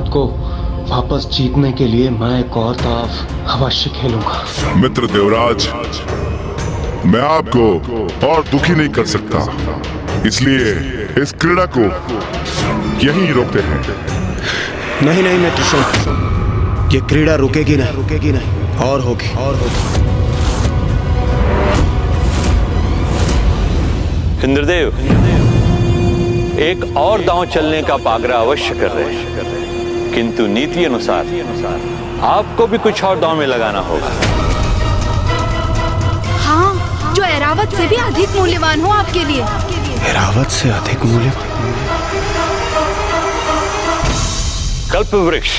बात को वापस जीतने के लिए मैं एक और दाव अवश्य खेलूंगा। मित्र देवराज, मैं आपको और दुखी नहीं कर सकता, इसलिए इस क्रीड़ा को यहीं रोकते हैं। नहीं नहीं मित्र शुंभ, ये क्रीड़ा रुकेगी नहीं और होगी। इंद्रदेव एक और दांव चलने का पागरा अवश्य कर रहे हैं, किंतु नीति अनुसार आपको भी कुछ और दांव में लगाना होगा। हाँ, जो ऐरावत से भी अधिक मूल्यवान हो आपके लिए। ऐरावत से अधिक मूल्यवान? कल्प वृक्ष।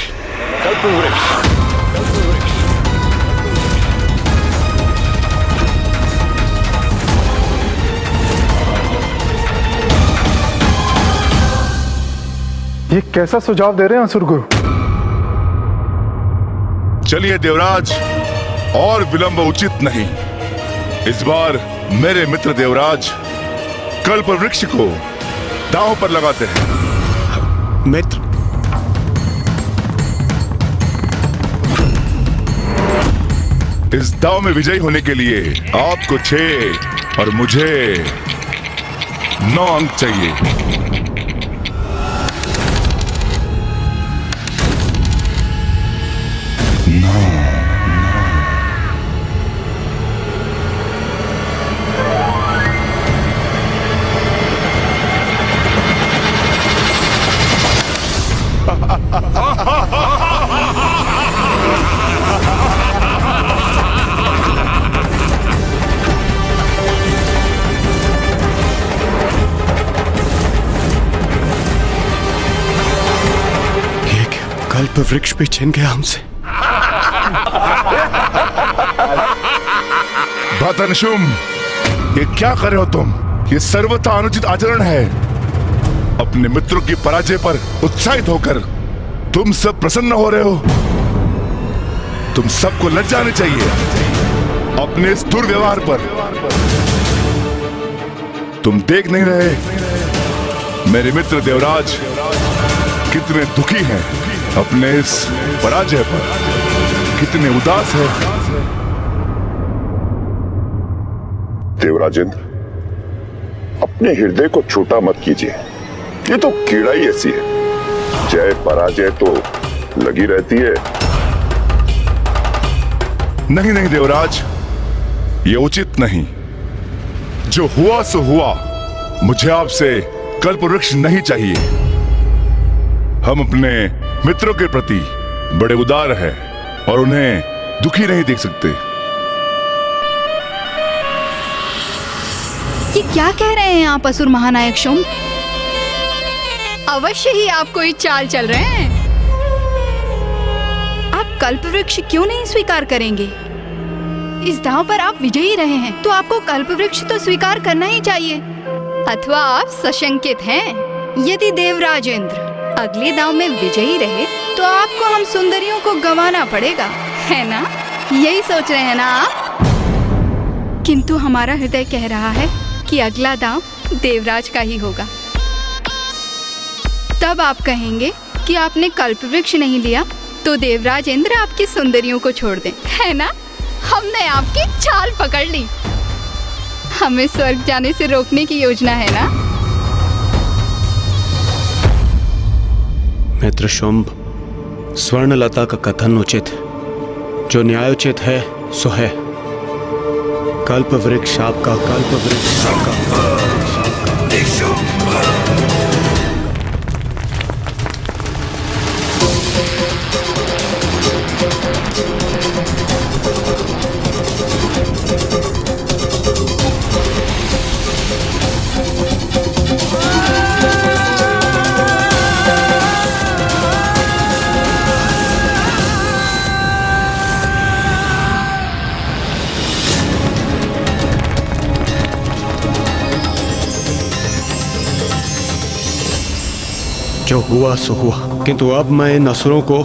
ये कैसा सुझाव दे रहे हैं असुरगुरु? चलिए देवराज, और विलंब उचित नहीं। इस बार मेरे मित्र देवराज कल्प वृक्ष को दांव पर लगाते हैं। मित्र, इस दांव में विजयी होने के लिए आपको 6 और मुझे 9 अंक चाहिए। कल्प वृक्ष भी छिन गया हमसे। भतनशुम, ये क्या कर रहे हो तुम? ये सर्वथा अनुचित आचरण है। अपने मित्रों की पराजय पर उत्साहित होकर तुम सब प्रसन्न हो रहे हो। तुम सबको लज्जा आनी चाहिए अपने इस दुर्व्यवहार पर। तुम देख नहीं रहे मेरे मित्र देवराज कितने दुखी हैं अपने इस पराजय पर, कितने उदास है। देवराजेंद्र, अपने हृदय को छोटा मत कीजिए। ये तो कीड़ा ही ऐसी है, जय पराजय तो लगी रहती है। नहीं नहीं देवराज, ये उचित नहीं। जो हुआ सो हुआ। मुझे आपसे कल्प वृक्ष नहीं चाहिए। हम अपने मित्रों के प्रति बड़े उदार हैं और उन्हें दुखी नहीं देख सकते। ये क्या कह रहे हैं आप असुर महानायक शुंभ? अवश्य ही आप कोई चाल चल रहे हैं। आप कल्प वृक्ष क्यों नहीं स्वीकार करेंगे? इस दांव पर आप विजयी रहे हैं, तो आपको कल्प वृक्ष तो स्वीकार करना ही चाहिए। अथवा आप सशंकित हैं? यदि देवराजेंद्र अगले दांव में विजयी रहे तो आपको हम सुंदरियों को गंवाना पड़ेगा, है ना? यही सोच रहे हैं ना आप? किंतु हमारा हृदय कह रहा है कि अगला दांव देवराज का ही होगा। तब आप कहेंगे कि आपने कल्प वृक्ष नहीं लिया तो देवराज इंद्र आपकी सुंदरियों को छोड़ दें, है ना? हमने आपकी चाल पकड़ ली। हमें स्वर्ग जाने से रोकने की योजना है ना? मित्र शुंभ, स्वर्णलता का कथन उचित है। जो न्यायोचित है सो है। कल्प वृक्ष आपका, कल्प वृक्ष आपका। जो हुआ सो हुआ, किंतु अब मैं इन असुरों को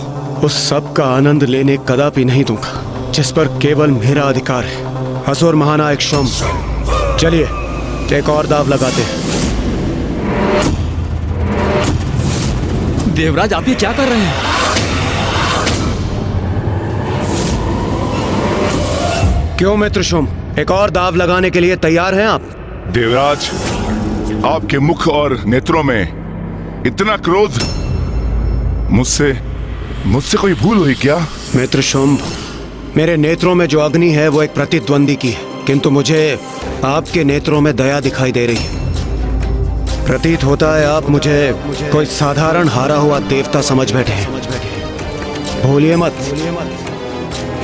उस सब का आनंद लेने कदापि नहीं दूंगा जिस पर केवल मेरा अधिकार है। असुर महानायक शुंभ, चलिए एक और दाव लगाते हैं। देवराज आप ये क्या कर रहे हैं? क्यों मित्र शुम, एक और दाव लगाने के लिए तैयार हैं आप? देवराज, आपके मुख और नेत्रों में इतना क्रोध, मुझसे कोई भूल हुई क्या? मित्र शुंभ, मेरे नेत्रों में जो अग्नि है वो एक प्रतिद्वंदी की है, किंतु मुझे आपके नेत्रों में दया दिखाई दे रही है। प्रतीत होता है आप मुझे कोई साधारण हारा हुआ देवता समझ बैठे हैं। भूलिए मत,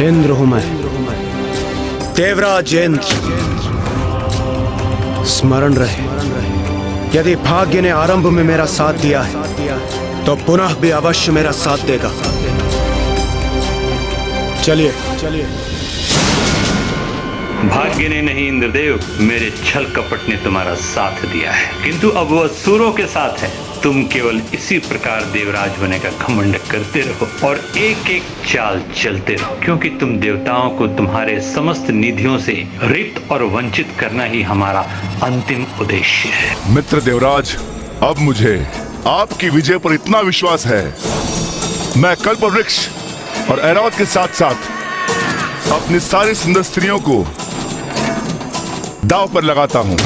इंद्र हूं मैं, देवराज इंद्र। स्मरण रहे, यदि भाग्य ने आरंभ में मेरा साथ दिया है तो पुनः भी अवश्य मेरा साथ देगा। चलिए चलिए। भाग्य ने नहीं इंद्रदेव, मेरे छल कपट ने तुम्हारा साथ दिया है, किंतु अब वह असुरों के साथ है। तुम केवल इसी प्रकार देवराज होने का घमंड करते रहो और एक एक चाल चलते रहो, क्योंकि तुम देवताओं को तुम्हारे समस्त निधियों से रिक्त और वंचित करना ही हमारा अंतिम उद्देश्य है। मित्र देवराज, अब मुझे आपकी विजय पर इतना विश्वास है, मैं कल्पवृक्ष और ऐरावत के साथ साथ अपनी सारी सुंदर स्त्रियों को दांव पर लगाता हूं।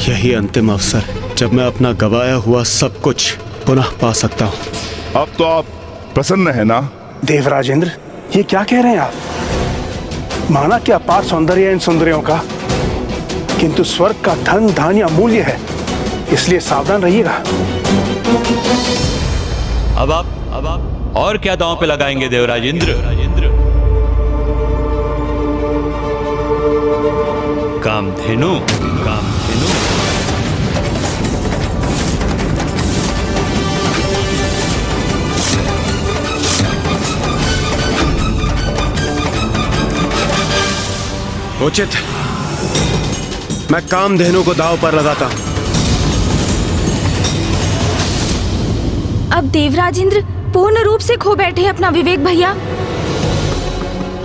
यही अंतिम अवसर है जब मैं अपना गवाया हुआ सब कुछ पुनः पा सकता हूं। अब तो आप प्रसन्न है ना? देवराजेंद्र, ये क्या कह रहे हैं आप? माना कि अपार सौंदर्य इन सुंदरियों का, किंतु स्वर्ग का धन धान्य अमूल्य है, इसलिए सावधान रहिएगा। अब आप और क्या दांव पे लगाएंगे देवराज इंद्र? कामधेनु, कामधेनु। उचित, मैं कामधेनु को दांव पर लगाता हूं। अब देवराजेंद्र पूर्ण रूप से खो बैठे अपना विवेक भैया।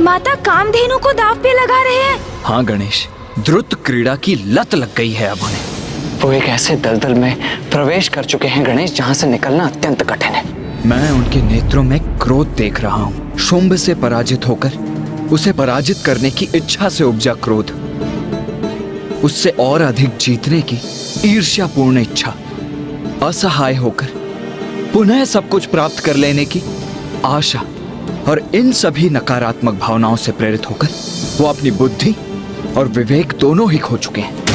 माता कामधेनु को दांव पे लगा रहे हैं। हाँ गणेश, द्रुत क्रीड़ा की लत लग गई है अब उन्हें। वो एक ऐसे दलदल में प्रवेश कर चुके हैं गणेश, जहां से निकलना अत्यंत कठिन है। मैं उनके नेत्रों में क्रोध देख रहा हूँ। शुंभ से पराजित होकर उसे पराजित करने की इच्छा से उपजा क्रोध, उससे और अधिक जीतने की ईर्ष्यापूर्ण इच्छा, असहाय होकर पुनः सब कुछ प्राप्त कर लेने की आशा, और इन सभी नकारात्मक भावनाओं से प्रेरित होकर वो अपनी बुद्धि और विवेक दोनों ही खो चुके हैं।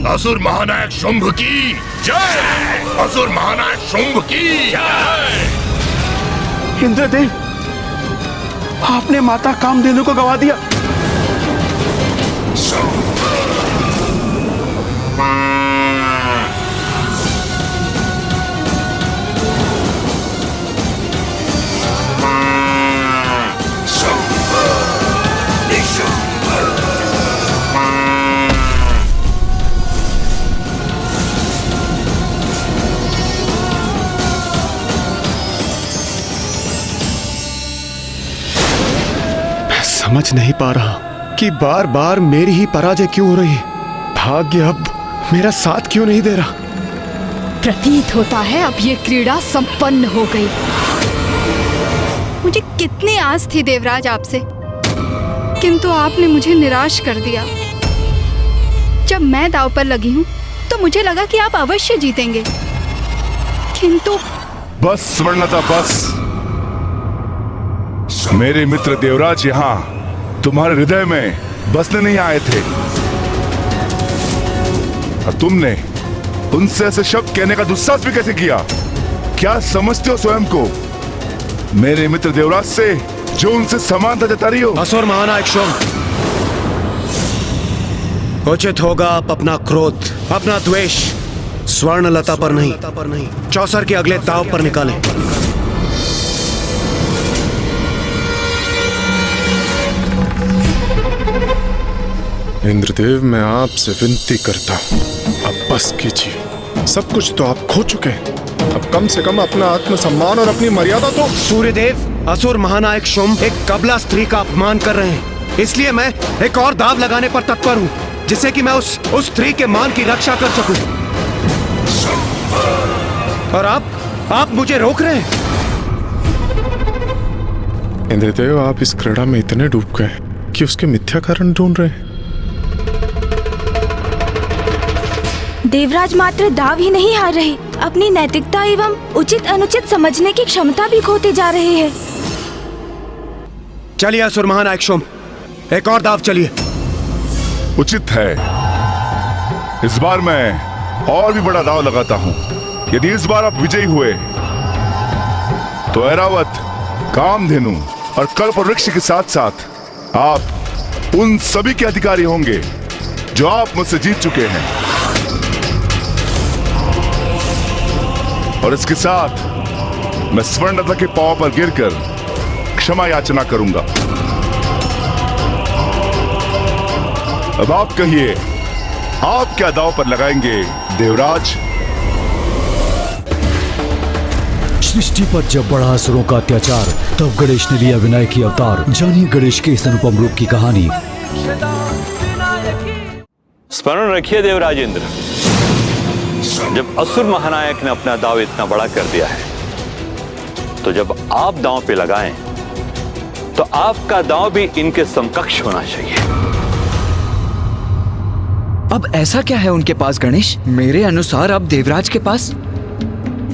असुर महानायक शुंभ की जय! असुर महानायक शुंभ की जय! इंद्रदेव, आपने माता कामधेनु को गवा दिया। समझ नहीं पा रहा कि बार बार मेरी ही पराजय क्यों हो रही है। भाग्य अब मेरा साथ क्यों नहीं दे रहा। प्रतीत होता है अब ये क्रीड़ा संपन्न हो गई। मुझे कितनी आस थी देवराज आपसे, किंतु आपने मुझे निराश कर दिया। जब मैं दांव पर लगी हूँ तो मुझे लगा कि आप अवश्य जीतेंगे, किंतु बस स्वर्णलता, बस। मेरे मित्र देवराज यहाँ तुम्हारे हृदय में बसने नहीं आए थे, और तुमने उनसे ऐसे शब्द कहने का दुस्साहस भी कैसे किया? क्या समझते हो स्वयं को मेरे मित्र देवराज से, जो उनसे समानता जता रही हो? असुर महानायक शुंभ, उचित होगा आप अपना क्रोध, अपना द्वेष स्वर्णलता पर नहीं, चौसर के अगले दाव पर निकालें। इंद्रदेव, मैं आपसे विनती करता हूँ, अब बस कीजिए। सब कुछ तो आप खो चुके हैं, अब कम से कम अपना आत्मसम्मान और अपनी मर्यादा तो। सूर्यदेव, असुर महानायक शुंभ एक कबला स्त्री का अपमान कर रहे हैं, इसलिए मैं एक और दाव लगाने पर तत्पर हूँ, जिससे कि मैं उस स्त्री के मान की रक्षा कर सकूं। और आप मुझे रोक रहे हैं। इंद्रदेव, आप इस क्रीड़ा में इतने डूब गए कि उसके मिथ्या कारण ढूंढ रहे हैं। देवराज मात्र दाव ही नहीं हार रहे, अपनी नैतिकता एवं उचित अनुचित समझने की क्षमता भी खोते जा रहे हैं। चलिए असुर महानायक शुंभ, एक और दाव चलिए। उचित है। इस बार मैं और भी बड़ा दाव लगाता हूं। यदि इस बार आप विजयी हुए तो ऐरावत, कामधेनु और कल्पवृक्ष के साथ साथ आप उन सभी के अधिकारी होंगे जो आप मुझसे जीत चुके हैं। और इसके साथ मैं स्वर्णलता के पांव पर गिरकर क्षमा याचना करूंगा। अब आप कहिए, आप क्या दांव पर लगाएंगे देवराज? सृष्टि पर जब बढ़ा असुरों का अत्याचार, तब गणेश ने लिया विनायक की अवतार। जानिए गणेश के इस अनुपम रूप की कहानी। स्मरण रखिए देवराज इंद्र, जब असुर महानायक ने अपना दाव इतना बड़ा कर दिया है, तो जब आप दांव पे लगाएं तो आपका दांव भी इनके समकक्ष होना चाहिए। अब ऐसा क्या है उनके पास गणेश? मेरे अनुसार अब देवराज के पास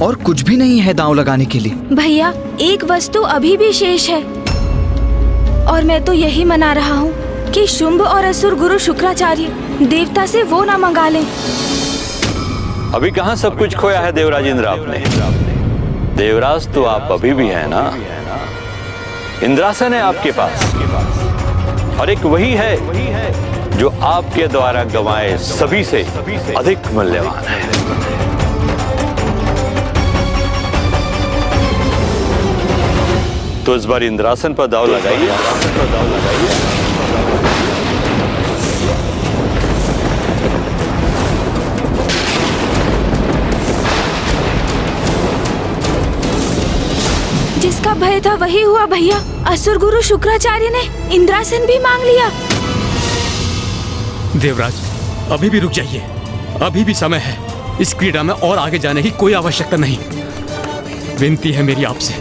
और कुछ भी नहीं है दांव लगाने के लिए। भैया, एक वस्तु अभी भी शेष है, और मैं तो यही मना रहा हूँ कि शुंभ और असुर गुरु शुक्राचार्य देवता से वो ना मंगा लें। अभी कहां सब कुछ खोया है देवराज इंद्र आपने? देवराज तो आप अभी भी हैं ना। इंद्रासन है आपके पास, और एक वही है जो आपके द्वारा गंवाए सभी से अधिक मूल्यवान है। तो इस बार इंद्रासन पर दाव लगाइए। जिसका भय था वही हुआ भैया। असुर गुरु शुक्राचार्य ने इंद्रासन भी मांग लिया। देवराज, अभी भी रुक जाइए, अभी भी समय है। इस क्रीड़ा में और आगे जाने की कोई आवश्यकता नहीं। विनती है मेरी आपसे,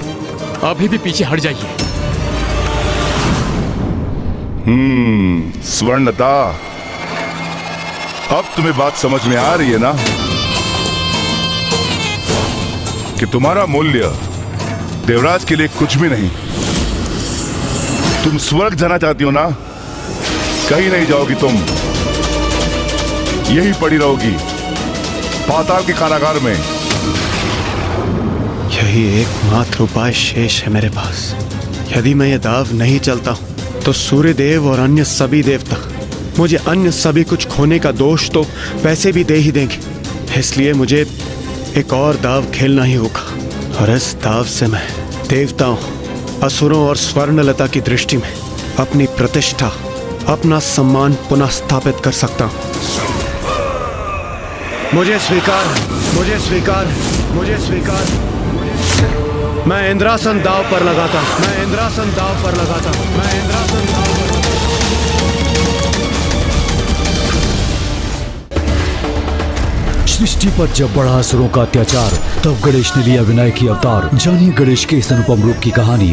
अभी भी पीछे हट जाइए। स्वर्णलता, अब तुम्हें बात समझ में आ रही है ना कि तुम्हारा मूल्य देवराज के लिए कुछ भी नहीं। तुम स्वर्ग जाना चाहती हो ना? कहीं नहीं जाओगी तुम, यही पड़ी रहोगी पाताल के कारागार में। यही एकमात्र उपाय शेष है मेरे पास। यदि मैं ये दाव नहीं चलता हूं तो सूर्यदेव और अन्य सभी देवता मुझे अन्य सभी कुछ खोने का दोष तो वैसे भी दे ही देंगे। इसलिए मुझे एक और दाव खेलना ही होगा, और इस दाव से मैं देवताओं, असुरों और स्वर्णलता की दृष्टि में अपनी प्रतिष्ठा, अपना सम्मान पुनः स्थापित कर सकता हूं। मुझे स्वीकार, मुझे स्वीकार, मुझे स्वीकार। मैं इंद्रासन दाव पर लगाता हूं, मैं इंद्रासन दाव पर लगाता हूं, मैं इंद्रासन दाव पर। सृष्टि पर जब बढ़ा असुरों का अत्याचार, तब गणेश ने लिया विनायक की अवतार। जानिए गणेश के इस अनुपम रूप की कहानी।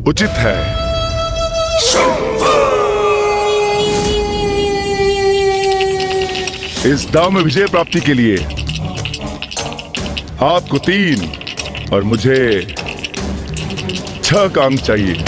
उचित है। इस दाव में विजय प्राप्ति के लिए आपको 3 और मुझे 6 का अंक चाहिए।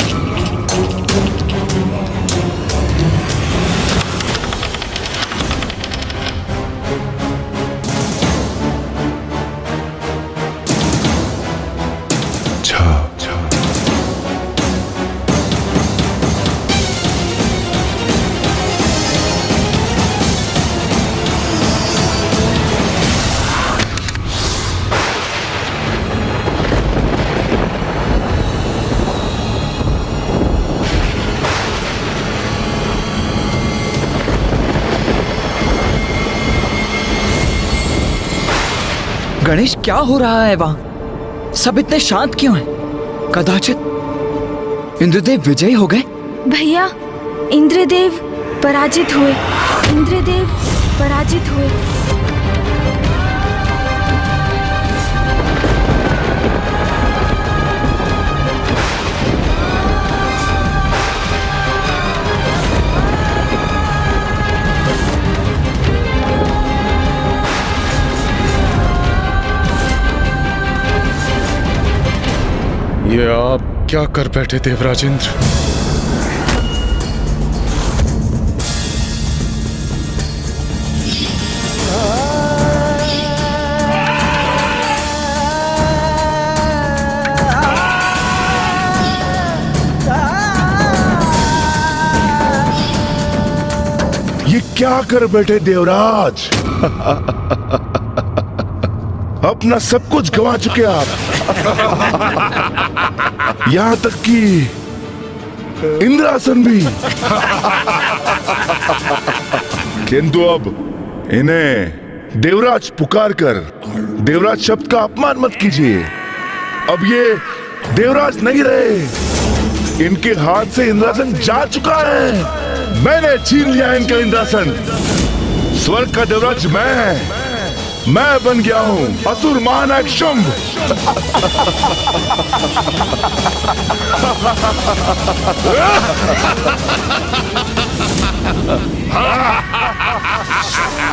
गणेश, क्या हो रहा है वहां? सब इतने शांत क्यों हैं? कदाचित इंद्रदेव विजयी हो गए? भैया, इंद्रदेव पराजित हुए। इंद्रदेव पराजित हुए। ये आप क्या कर बैठे देवराजेंद्र? ये क्या कर बैठे देवराज? अपना सब कुछ गंवा चुके आप। यहां तक कि इंद्रासन भी। किंतु अब इन्हें देवराज पुकार कर देवराज शब्द का अपमान मत कीजिए। अब ये देवराज नहीं रहे। इनके हाथ से इंद्रासन जा चुका है। मैंने छीन लिया इनका इंद्रासन। स्वर्ग का देवराज मैं बन गया हूं, असुर महानायक शुंभ।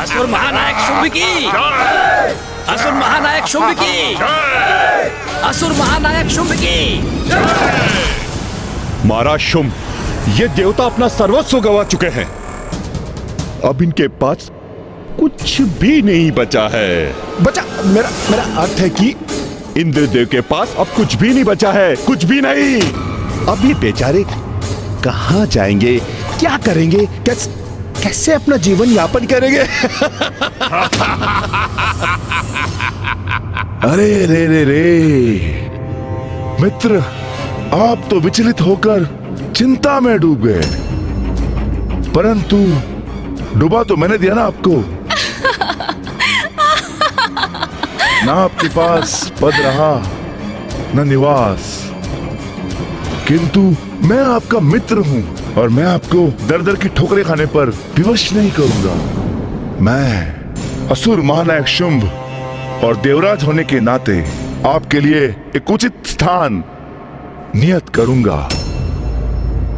असुर महानायक शुंभ की, असुर महानायक शुंभ की, असुर महानायक शुंभ की। महाराज शुंभ, ये देवता अपना सर्वस्व गंवा चुके हैं। अब इनके पास कुछ भी नहीं बचा है। बचा मेरा अर्थ है कि इंद्रदेव के पास अब कुछ भी नहीं बचा है, कुछ भी नहीं। अब ये बेचारे कहां जाएंगे, क्या करेंगे, कैसे अपना जीवन यापन करेंगे? अरे रे मित्र, आप तो विचलित होकर चिंता में डूब गए, परंतु डूबा तो मैंने दिया ना आपको। ना आपके पास पद रहा, न निवास, किंतु मैं आपका मित्र हूं और मैं आपको दर दर की ठोकरें खाने पर विवश नहीं करूंगा। मैं असुर महानायक शुंभ और देवराज होने के नाते आपके लिए एक उचित स्थान नियत करूंगा।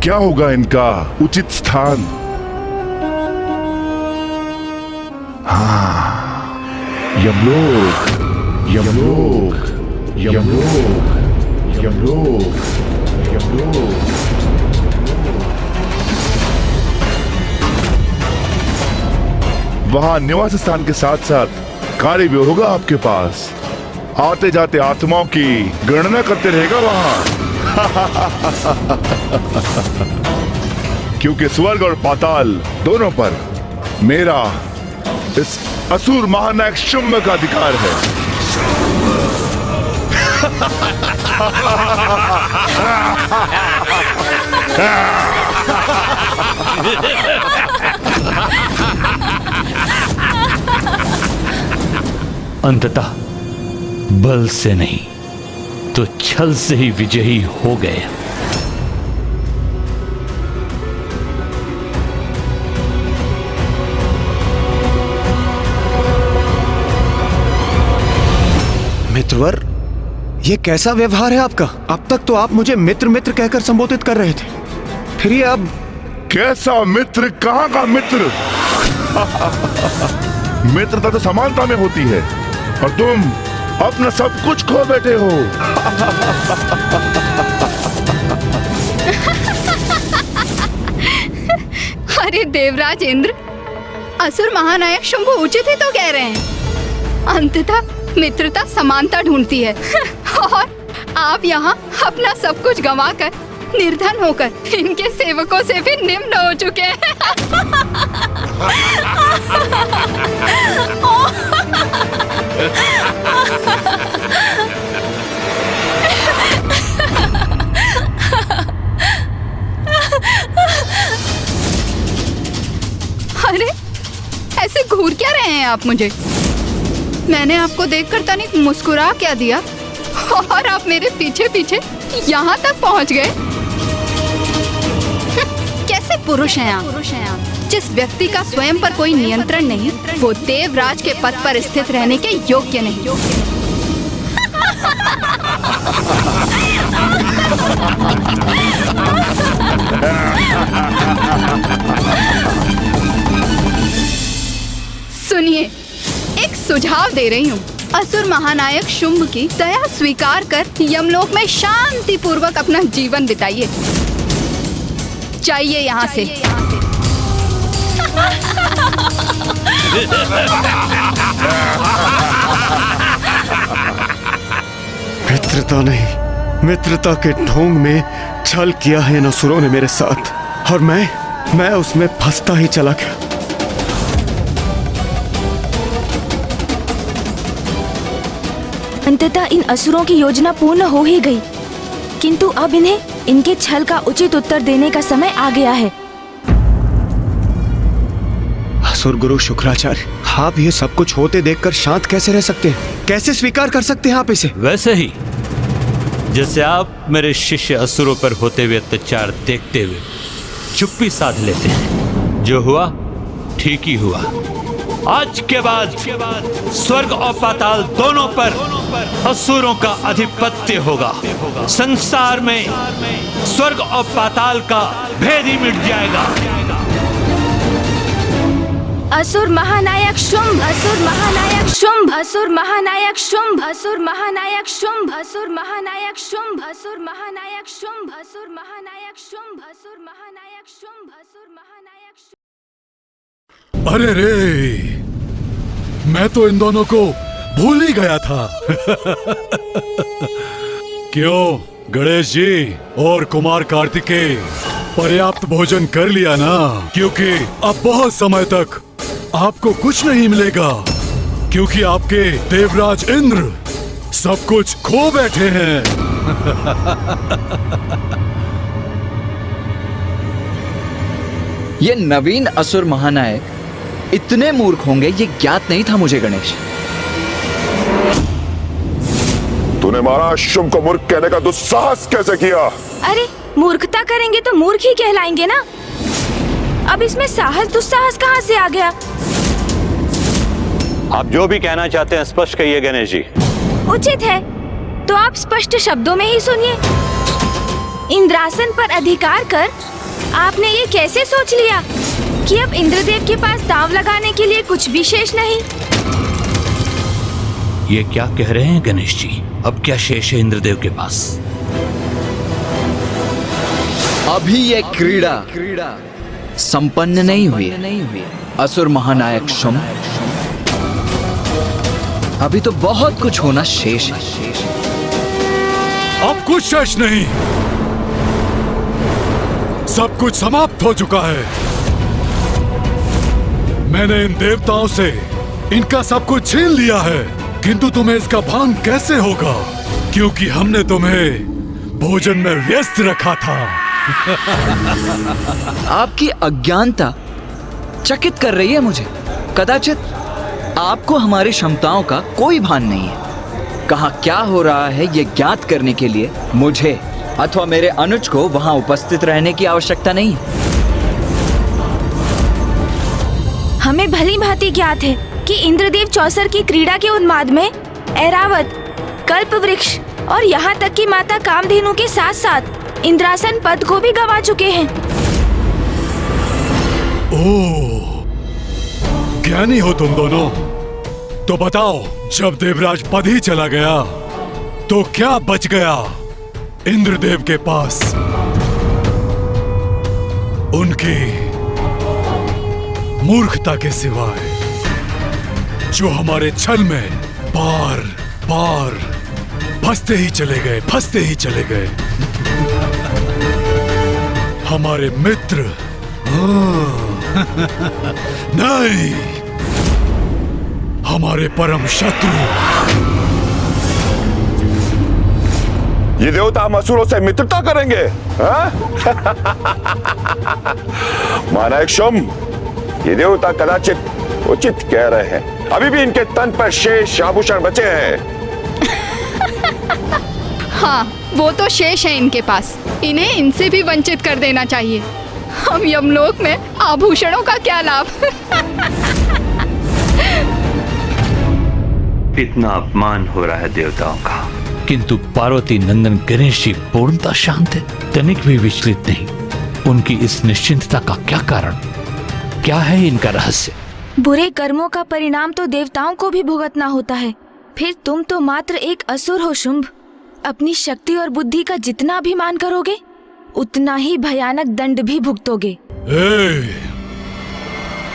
क्या होगा इनका उचित स्थान? हाँ, यमलोक, यमलोक, यमलोक, यमलोक, यमलोक। वहां निवास स्थान के साथ साथ कार्य भी होगा आपके पास। आते जाते आत्माओं की गणना करते रहेगा वहां। क्योंकि स्वर्ग और पाताल दोनों पर मेरा इस असुर महानायक शुंभ का अधिकार है। अंततः बल से नहीं तो छल से ही विजयी हो गए। मित्रवर, ये कैसा व्यवहार है आपका? अब तक तो आप मुझे मित्र मित्र कहकर संबोधित कर रहे थे, फिर ये अब कैसा मित्र? कहां का मित्र? मित्रता तो समानता में होती है और तुम अपना सब कुछ खो बैठे हो। अरे देवराज इंद्र, असुर महानायक शुंभ उचित ही तो कह रहे हैं। अंततः मित्रता समानता ढूंढती है और आप यहाँ अपना सब कुछ गंवाकर निर्धन होकर इनके सेवकों से भी निम्न हो चुके हैं। अरे ऐसे घूर क्या रहे हैं आप मुझे? मैंने आपको देखकर तनिक मुस्कुरा क्या दिया और आप मेरे पीछे पीछे यहाँ तक पहुँच गए। कैसे पुरुष हैं आप? जिस व्यक्ति का स्वयं पर कोई नियंत्रण नहीं, वो देवराज के पद पर स्थित रहने के योग्य नहीं। सुनिए, एक सुझाव दे रही हूँ। असुर महानायक शुंभ की दया स्वीकार कर यमलोक में शांति पूर्वक अपना जीवन बिताइए। जाइए यहाँ से। मित्रता नहीं, मित्रता के ढोंग में छल किया है इन असुरों ने मेरे साथ, और मैं उसमें फंसता ही चला गया। अंततः इन असुरों की योजना पूर्ण हो ही गई, किंतु अब इन्हें इनके छल का उचित उत्तर देने का समय आ गया है। असुर गुरु शुक्राचार्य, आप ये सब कुछ होते देखकर शांत कैसे रह सकते हैं? कैसे स्वीकार कर सकते हैं आप इसे? वैसे ही जैसे आप मेरे शिष्य असुरों पर होते हुए अत्याचार देखते हुए चुप्पी साध लेते हैं। जो हुआ ठीक ही हुआ। आज के बाद स्वर्ग और पाताल दोनों पर असुरों का आधिपत्य होगा। संसार में स्वर्ग और पाताल का भेद ही मिट जाएगा। असुर महानायक शुंभ, असुर महानायक शुंभ, असुर महानायक शुंभ, असुर महानायक शुंभ, असुर महानायक शुंभ, असुर महानायक शुंभ, असुर महानायक शुंभ, असुर महानायक शुंभ, असुर महानायक शुंभ। अरे रे, मैं तो इन दोनों को भूल ही गया था। क्यों गणेश जी और कुमार कार्तिकेय, पर्याप्त भोजन कर लिया ना? क्योंकि अब बहुत समय तक आपको कुछ नहीं मिलेगा, क्योंकि आपके देवराज इंद्र सब कुछ खो बैठे हैं। ये नवीन असुर महानायक इतने मूर्ख होंगे ये ज्ञात नहीं था मुझे गणेश। तूने मारा शुंभ को मूर्ख कहने का दुस्साहस कैसे किया? अरे मूर्खता करेंगे तो मूर्ख ही कहलाएंगे ना। अब इसमें साहस दुस्साहस कहाँ से आ गया? आप जो भी कहना चाहते हैं स्पष्ट कहिए गणेश जी। उचित है तो आप स्पष्ट शब्दों में ही सुनिए। इंद्रासन पर अधिकार कर आपने ये कैसे सोच लिया कि अब इंद्रदेव के पास दांव लगाने के लिए कुछ भी शेष नहीं? ये क्या कह रहे हैं गणेश जी? अब क्या शेष है इंद्रदेव के पास? अभी ये क्रीड़ा संपन्न नहीं हुई। असुर महानायक शुंभ, अभी तो बहुत कुछ होना शेष है। अब कुछ शेष नहीं, सब कुछ समाप्त हो चुका है। मैंने इन देवताओं से इनका सब कुछ छीन लिया है, किंतु तुम्हें इसका भान कैसे होगा? क्योंकि हमने तुम्हें भोजन में व्यस्त रखा था। आपकी अज्ञानता चकित कर रही है मुझे। कदाचित आपको हमारी क्षमताओं का कोई भान नहीं है। कहाँ क्या हो रहा है ये ज्ञात करने के लिए मुझे अथवा मेरे अनुज को वहां उपस्थित रहने की आवश्यकता नहीं है। हमें भली भांति ज्ञात है कि इंद्रदेव चौसर की क्रीड़ा के उन्माद में ऐरावत, कल्प वृक्ष और यहाँ तक कि माता कामधेनु के साथ साथ इंद्रासन पद को भी गंवा चुके हैं। ओह, ज्ञानी हो तुम दोनों। तो बताओ, जब देवराज पद ही चला गया तो क्या बच गया इंद्रदेव के पास? उनकी मूर्खता के सिवाय, जो हमारे छल में बार बार फंसते ही चले गए। हमारे मित्र नहीं, हमारे परम शत्रु। ये देवता हम असुरों से मित्रता करेंगे? मानायक शुंभ, ये देवता कदाचित उचित कह रहे हैं। अभी भी इनके तन पर शेष आभूषण बचे हैं। हाँ, वो तो शेष है इनके पास। इन्हें इनसे भी वंचित कर देना चाहिए। हम यमलोक में आभूषणों का क्या लाभ। इतना अपमान हो रहा है देवताओं का, किंतु पार्वती नंदन गणेश जी पूर्णतः शांत है, तनिक भी विचलित नहीं। उनकी इस निश्चिंतता का क्या कारण, क्या है इनका रहस्य? बुरे कर्मों का परिणाम तो देवताओं को भी भुगतना होता है। फिर तुम तो मात्र एक असुर हो शुंभ। अपनी शक्ति और बुद्धि का जितना अभिमान करोगे उतना ही भयानक दंड भी भुगतोगे।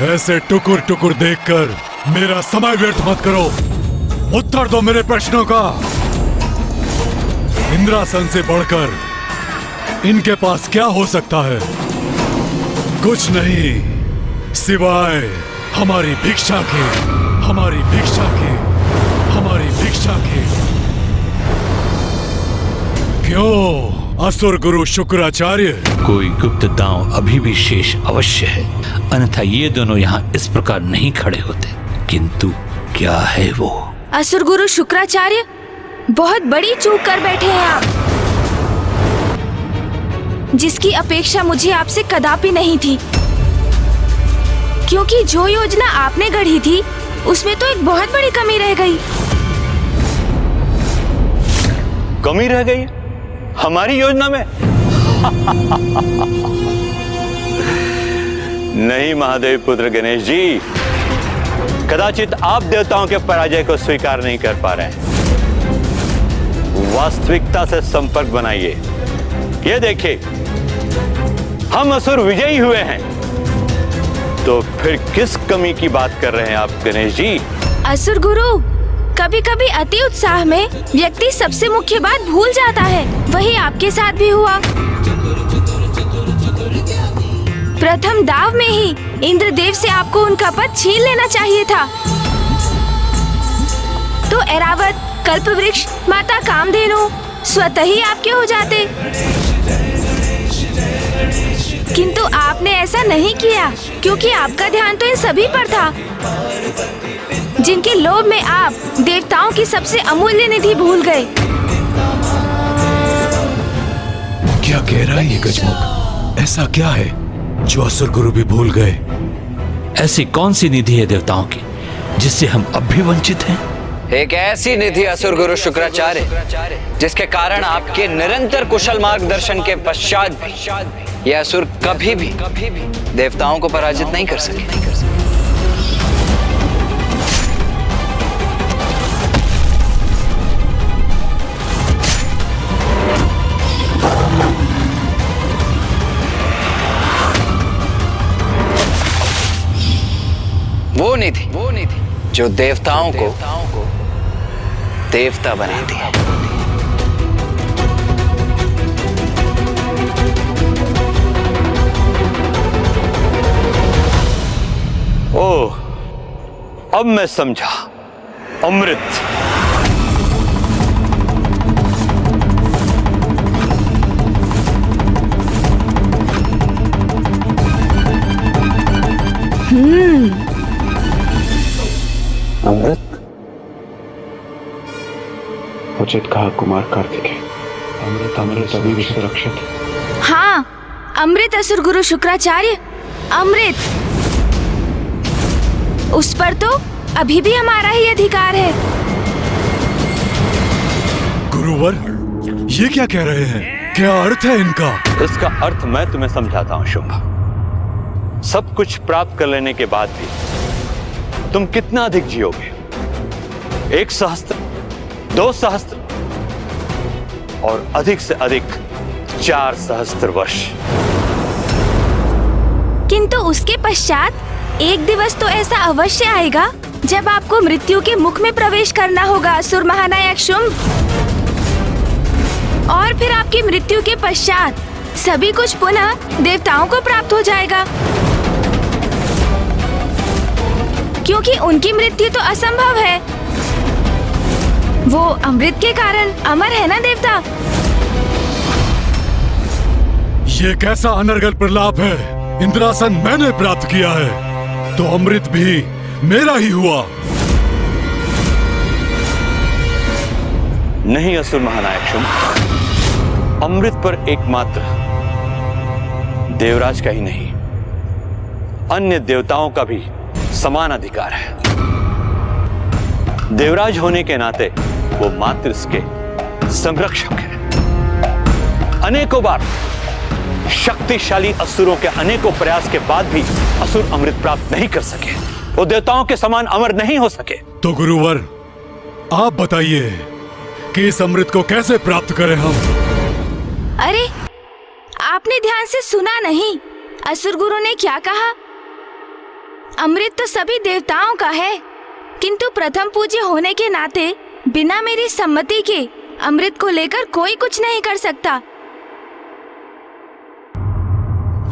ऐसे टुकुर टुकुर देखकर मेरा समय व्यर्थ मत करो। उत्तर दो मेरे प्रश्नों का। इंद्रासन से बढ़कर इनके पास क्या हो सकता है? कुछ नहीं, सिवाय हमारी भिक्षा के, हमारी भिक्षा के, हमारी भिक्षा के। क्यों असुर गुरु शुक्राचार्य? कोई गुप्त दांव अभी भी शेष अवश्य है, अन्यथा ये दोनों यहाँ इस प्रकार नहीं खड़े होते। किंतु क्या है वो? असुर गुरु शुक्राचार्य, बहुत बड़ी चूक कर बैठे हैं आप, जिसकी अपेक्षा मुझे आपसे कदापि नहीं थी। क्योंकि जो योजना आपने गढ़ी थी उसमें तो एक बहुत बड़ी कमी रह गई। कमी रह गई हमारी योजना में? नहीं महादेव पुत्र गणेश जी, कदाचित आप देवताओं के पराजय को स्वीकार नहीं कर पा रहे हैं। वास्तविकता से संपर्क बनाइए। ये देखिए, हम असुर विजयी हुए हैं, तो फिर किस कमी की बात कर रहे हैं आप गणेश जी? असुर गुरु, कभी कभी अति उत्साह में व्यक्ति सबसे मुख्य बात भूल जाता है। वही आपके साथ भी हुआ। प्रथम दाव में ही इंद्रदेव से आपको उनका पद छीन लेना चाहिए था, तो ऐरावत, कल्पवृक्ष, माता कामधेनु स्वतः ही आपके हो जाते। किंतु आपने ऐसा नहीं किया, क्योंकि आपका ध्यान तो इन सभी पर था, जिनके लोभ में आप देवताओं की सबसे अमूल्य निधि भूल गए। क्या कह रहा है ये गजमुख? ऐसा क्या है जो असुर गुरु भी भूल गए? ऐसी कौन सी निधि है देवताओं की जिससे हम अब भी वंचित हैं? एक ऐसी निधि असुर गुरु शुक्राचार्य, जिसके कारण आपके निरंतर कुशल मार्गदर्शन के पश्चात भी यह असुर कभी भी देवताओं को पराजित नहीं कर सके। वो निधि जो देवताओं को देवता बनाती है। ओह, अब मैं समझा। अमृत। अमृत? उचित कहा कुमार कार्तिकेय। अमृत अमृत अभी भी सुरक्षित है। हाँ, अमृत असुर गुरु शुक्राचार्य, अमृत। उस पर तो अभी भी हमारा ही अधिकार है। गुरुवर, ये क्या कह रहे हैं? क्या अर्थ है इनका? इसका अर्थ मैं तुम्हें समझाता हूं शुंभ। सब कुछ प्राप्त कर लेने के बाद भी तुम कितना अधिक जियोगे? 1 सहस्त्र, 2 सहस्त्र और अधिक से अधिक 4 सहस्त्र वर्ष। किंतु उसके पश्चात एक दिवस तो ऐसा अवश्य आएगा जब आपको मृत्यु के मुख में प्रवेश करना होगा असुर महानायक शुंभ। और फिर आपकी मृत्यु के पश्चात सभी कुछ पुनः देवताओं को प्राप्त हो जाएगा, क्योंकि उनकी मृत्यु तो असंभव है। वो अमृत के कारण अमर है ना देवता। ये कैसा अनर्गल प्रलाप है? इंद्रासन मैंने प्राप्त किया है, तो अमृत भी मेरा ही हुआ। नहीं असुर महानायक शुंभ, अमृत पर एकमात्र देवराज का ही नहीं, अन्य देवताओं का भी समान अधिकार है। देवराज होने के नाते वो मात्र इसके संरक्षक है। अनेकों बार शक्तिशाली असुरों के अनेकों प्रयास के बाद भी असुर अमृत प्राप्त नहीं कर सके, वो देवताओं के समान अमर नहीं हो सके। तो गुरुवर, आप बताइए कि इस अमृत को कैसे प्राप्त करें हम? अरे, आपने ध्यान से सुना नहीं? असुर गुरु ने क्या कहा? अमृत तो सभी देवताओं का है, किंतु प्रथम पूज्य होने के नाते बिना मेरी सम्मति के अमृत को लेकर कोई कुछ नहीं कर सकता।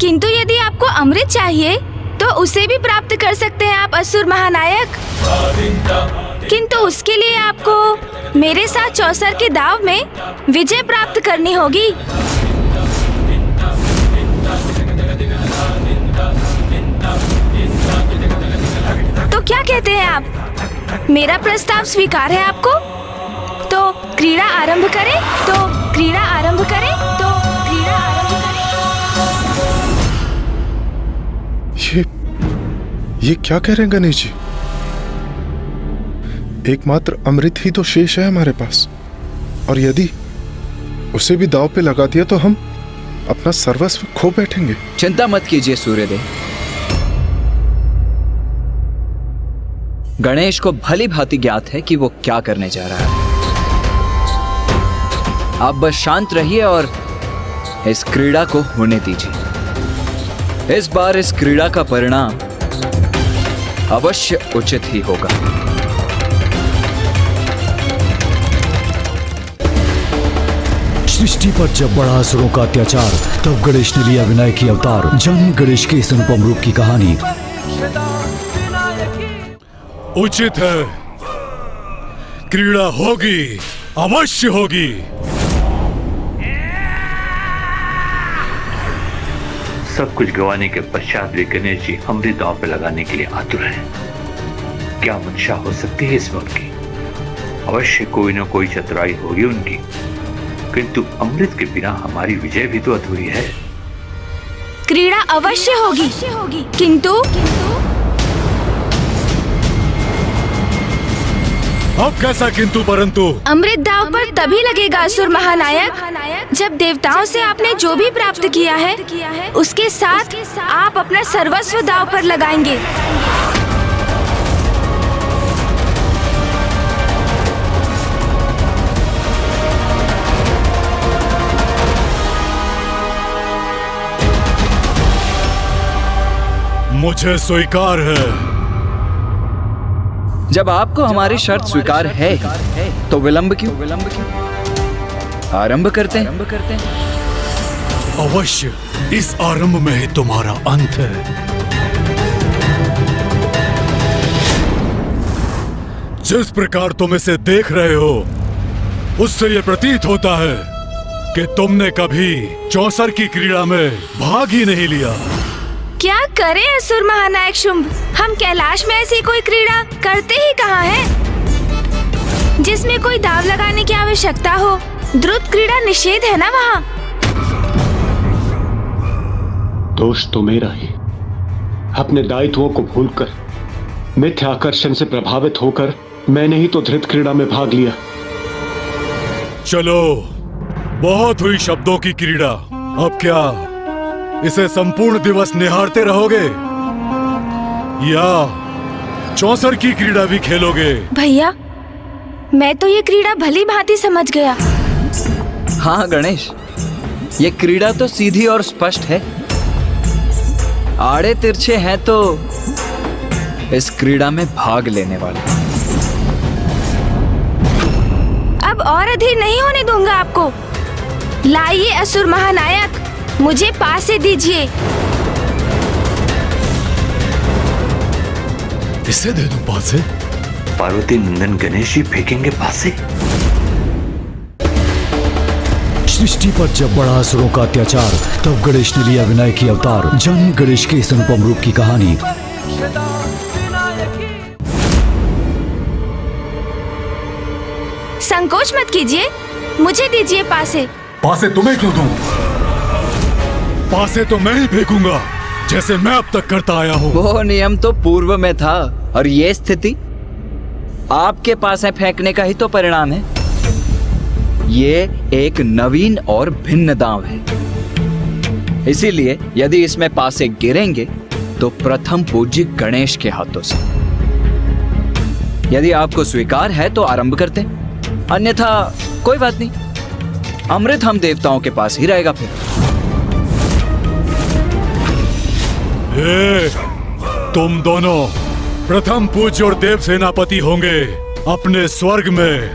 किंतु यदि आपको अमृत चाहिए तो उसे भी प्राप्त कर सकते हैं आप असुर महानायक। किंतु उसके लिए आपको मेरे साथ चौसर के दाव में विजय प्राप्त करनी होगी। तो क्या कहते हैं आप? मेरा प्रस्ताव स्वीकार है आपको? तो क्रीड़ा आरंभ करें, तो क्रीड़ा आरंभ करें, तो क्रीड़ा आरंभ करें। ये क्या कह रहे हैं गणेश जी? एकमात्र अमृत ही तो शेष है हमारे पास, और यदि उसे भी दांव पे लगा दिया तो हम अपना सर्वस्व खो बैठेंगे। चिंता मत कीजिए सूर्यदेव, गणेश को भली भांति ज्ञात है कि वो क्या करने जा रहा है। आप बस शांत रहिए और इस क्रीड़ा को होने दीजिए। इस बार इस क्रीड़ा का परिणाम अवश्य उचित ही होगा। सृष्टि पर जब बढ़ा असुरों का अत्याचार, तब गणेश ने लिया विनायक की अवतार। जानिए गणेश के इस अनुपम रूप की कहानी। उचित है, क्रीड़ा होगी, अवश्य होगी। सब कुछ गंवाने के पश्चात भी गणेश जी अमृत दांव पे लगाने के लिए आतुर हैं। क्या मंशा हो सकती है इसमें उनकी? अवश्य कोई न कोई चतुराई होगी उनकी, किंतु अमृत के बिना हमारी विजय भी तो अधूरी है। क्रीड़ा अवश्य होगी, किंतु अब कैसा किंतु परंतु? अमृत दांव पर तभी लगेगा असुर महानायक जब देवताओं से आपने जो भी प्राप्त किया है उसके साथ आप अपना सर्वस्व दांव पर लगाएंगे। मुझे स्वीकार है। जब आपको हमारी शर्त स्वीकार है तो विलंब क्यों? आरंभ करते हैं। अवश्य, इस आरंभ में ही तुम्हारा अंत है। जिस प्रकार तुम इसे देख रहे हो, उससे यह प्रतीत होता है कि तुमने कभी चौसर की क्रीड़ा में भाग ही नहीं लिया। क्या करें असुर महानायक शुंभ, हम कैलाश में ऐसी कोई क्रीड़ा करते ही कहाँ हैं जिसमें कोई दांव लगाने की आवश्यकता हो। द्रुत क्रीड़ा निषेध है ना वहाँ। दोष तो मेरा ही। अपने दायित्वों को भूलकर, मिथ्या आकर्षण से प्रभावित होकर मैंने ही तो धृत क्रीड़ा में भाग लिया। चलो, बहुत हुई शब्दों की क्रीड़ा। अब क्या इसे संपूर्ण दिवस निहारते रहोगे या चौसर की क्रीड़ा भी खेलोगे? भैया, मैं तो ये क्रीड़ा भली भांति समझ गया। हाँ गणेश, ये क्रीड़ा तो सीधी और स्पष्ट है। आड़े तिरछे हैं तो इस क्रीड़ा में भाग लेने वाले। अब और अधीर नहीं होने दूंगा आपको। लाइए असुर महानायक, मुझे पासे दीजिए। इसे दे दूं पासे? पार्वती नंदन गणेश जी फेंकेंगे पासे? सृष्टि पर जब बढ़ा असुरों का अत्याचार, तब गणेश ने लिया विनायक की अवतार। जानिए गणेश के इस अनुपम रूप की कहानी। संकोच मत कीजिए, मुझे दीजिए पासे। पासे तुम्हें क्यों दूं? पासे तो मैं ही फेंकूंगा, जैसे मैं अब तक करता आया हूँ। वो नियम तो पूर्व में था, और ये स्थिति आपके पास है फेंकने का ही तो परिणाम है। ये एक नवीन और भिन्न दांव है, इसीलिए यदि इसमें पासे गिरेंगे तो प्रथम पूज्य गणेश के हाथों से। यदि आपको स्वीकार है तो आरंभ करते, अन्यथा कोई बात नहीं, अमृत हम देवताओं के पास ही रहेगा। फिर तुम दोनों प्रथम पूज्य और देव सेनापति होंगे अपने स्वर्ग में,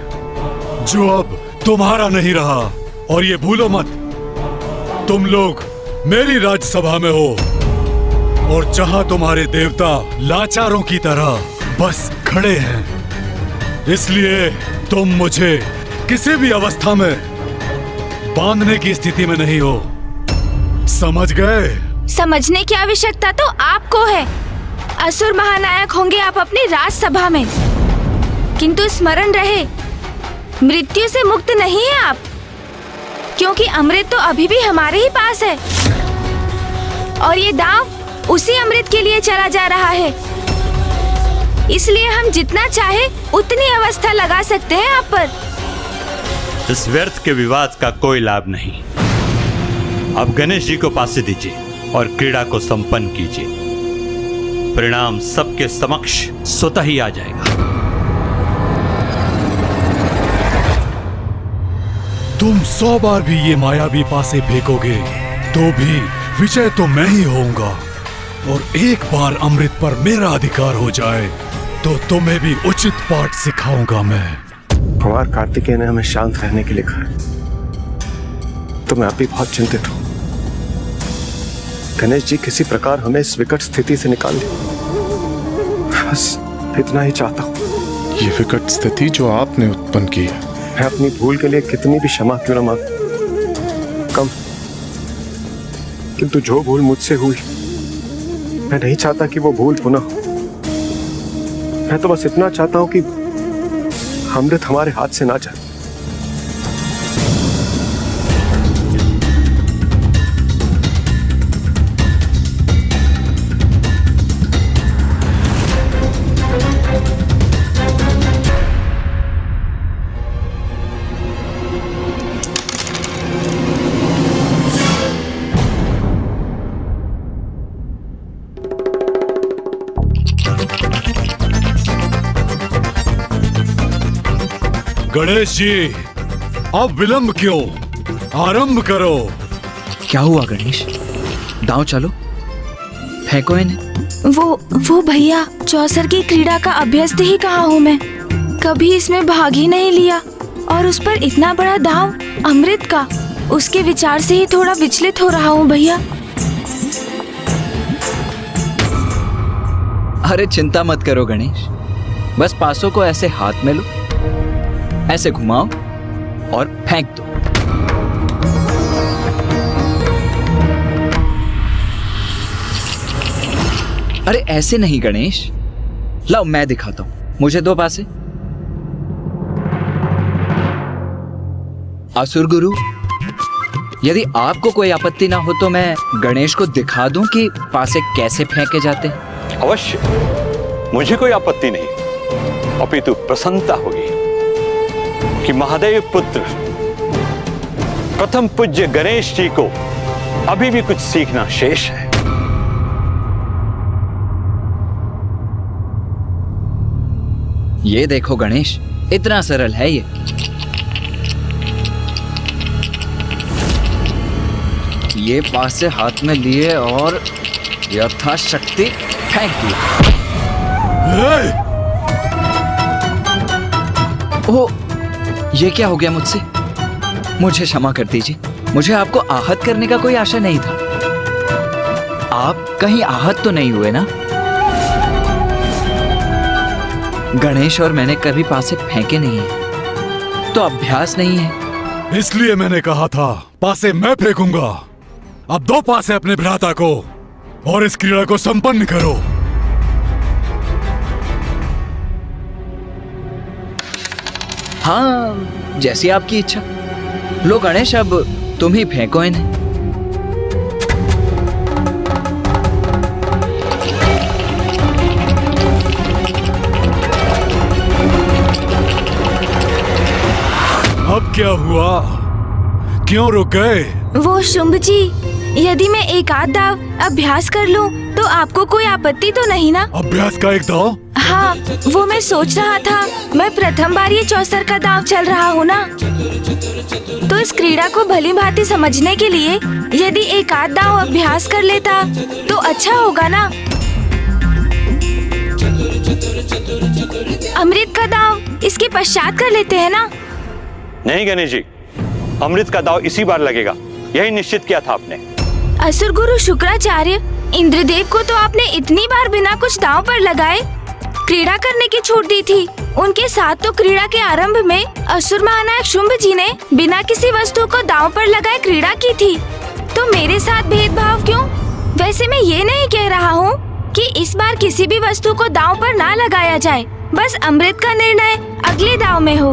जो अब तुम्हारा नहीं रहा। और ये भूलो मत, तुम लोग मेरी राज्यसभा में हो, और जहां तुम्हारे देवता लाचारों की तरह बस खड़े हैं, इसलिए तुम मुझे किसी भी अवस्था में बांधने की स्थिति में नहीं हो। समझ गए? समझने की आवश्यकता तो आपको है। असुर महानायक होंगे आप अपनी राजसभा में, किंतु स्मरण रहे, मृत्यु से मुक्त नहीं है आप, क्योंकि अमृत तो अभी भी हमारे ही पास है, और ये दांव उसी अमृत के लिए चला जा रहा है। इसलिए हम जितना चाहे उतनी अवस्था लगा सकते हैं आप पर। इस व्यर्थ के विवाद का कोई लाभ नहीं। अब गणेश जी को पासे दीजिए और क्रीड़ा को संपन्न कीजिए। परिणाम सबके समक्ष स्वतः ही आ जाएगा। तुम 100 बार भी ये मायावी पासे फेंकोगे तो भी विजय तो मैं ही होऊंगा, और एक बार अमृत पर मेरा अधिकार हो जाए तो तुम्हें भी उचित पाठ सिखाऊंगा मैं। कुमार कार्तिकेय ने हमें शांत रहने के लिए कहा है, तो मैं अभी बहुत चिंतित हूं। गणेश जी किसी प्रकार हमें इस विकट स्थिति से निकाल दे, बस इतना ही चाहता हूं। ये विकट स्थिति जो आपने उत्पन्न की है, मैं अपनी भूल के लिए कितनी भी क्षमा क्यों न मांग कम, किंतु जो भूल मुझसे हुई, मैं नहीं चाहता कि वो भूल पुनः हो। मैं तो बस इतना चाहता हूं कि अमृत हमारे हाथ से ना जाए। गणेश जी, अब विलंब क्यों? आरंभ करो। क्या हुआ गणेश? दांव चलो, फेंको इन्हें। वो भैया, चौसर की क्रीड़ा का अभ्यस्त ही कहा हूँ मैं, कभी इसमें भाग ही नहीं लिया, और उस पर इतना बड़ा दांव अमृत का, उसके विचार से ही थोड़ा विचलित हो रहा हूँ भैया। अरे चिंता मत करो गणेश, बस पासों को ऐसे हाथ में लो, ऐसे घुमाओ और फेंक दो। अरे ऐसे नहीं गणेश, लाओ मैं दिखाता हूं, मुझे दो पासे। असुर गुरु, यदि आपको कोई आपत्ति ना हो तो मैं गणेश को दिखा दूं कि पासे कैसे फेंके जाते हैं। अवश्य, मुझे कोई आपत्ति नहीं, अपितु प्रसन्नता होगी कि महादेव पुत्र प्रथम पूज्य गणेश जी को अभी भी कुछ सीखना शेष है। ये देखो गणेश, इतना सरल है ये। ये पासे हाथ में लिए और यथाशक्ति फेंक दिया। ओह, ये क्या हो गया मुझसे? मुझे क्षमा कर दीजिए, मुझे आपको आहत करने का कोई आशा नहीं था। आप कहीं आहत तो नहीं हुए ना? गणेश और मैंने कभी पासे फेंके नहीं है, तो अभ्यास नहीं है। इसलिए मैंने कहा था पासे मैं फेंकूंगा। अब दो पासे अपने भ्राता को और इस क्रीड़ा को संपन्न करो। हाँ, जैसी आपकी इच्छा। लो गणेश, अब तुम ही फेंको इन्हें। अब क्या हुआ? क्यों रुक गए? वो शुंभ जी, यदि मैं एक आध दाव अभ्यास कर लूं, तो आपको कोई आपत्ति तो नहीं ना? अभ्यास का एक दाव? हाँ, वो मैं सोच रहा था, मैं प्रथम बार ये चौसर का दाव चल रहा हूँ ना, तो इस क्रीड़ा को भली भांति समझने के लिए यदि एक आध दाव अभ्यास कर लेता तो अच्छा होगा ना। अमृत का दाव इसके पश्चात कर लेते हैं ना? नहीं गणेश जी, अमृत का दाव इसी बार लगेगा, यही निश्चित किया था आपने। असुर गुरु शुक्राचार्य, इंद्रदेव को तो आपने इतनी बार बिना कुछ दांव पर लगाए क्रीड़ा करने की छूट दी थी। उनके साथ तो क्रीड़ा के आरंभ में असुर महानायक शुंभ जी ने बिना किसी वस्तु को दांव पर लगाए क्रीड़ा की थी, तो मेरे साथ भेदभाव क्यों? वैसे मैं ये नहीं कह रहा हूँ कि इस बार किसी भी वस्तु को दांव पर ना लगाया जाए, बस अमृत का निर्णय अगले दांव में हो।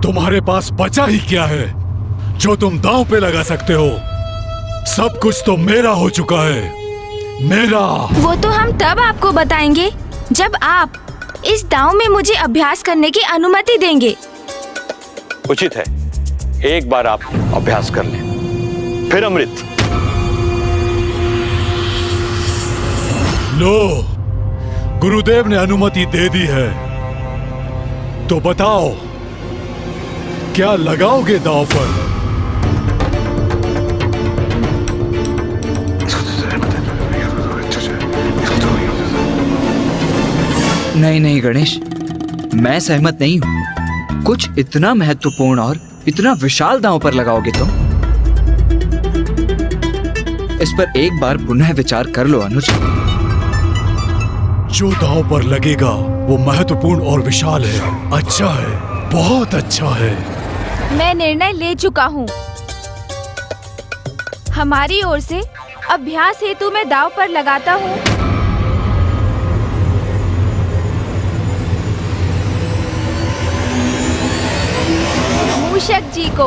तुम्हारे पास बचा ही क्या है जो तुम दांव पे लगा सकते हो? सब कुछ तो मेरा हो चुका है, मेरा। वो तो हम तब आपको बताएंगे जब आप इस दांव में मुझे अभ्यास करने की अनुमति देंगे। उचित है, एक बार आप अभ्यास कर लें, फिर अमृत। लो, गुरुदेव ने अनुमति दे दी है, तो बताओ क्या लगाओगे दांव पर? नहीं नहीं गणेश, मैं सहमत नहीं हूँ। कुछ इतना महत्वपूर्ण और इतना विशाल दांव पर लगाओगे तुम? इस पर एक बार पुनः विचार कर लो अनुज। जो दांव पर लगेगा वो महत्वपूर्ण और विशाल है, अच्छा है, बहुत अच्छा है। मैं निर्णय ले चुका हूँ। हमारी ओर से अभ्यास हेतु मैं दांव पर लगाता हूँ मूषक जी को।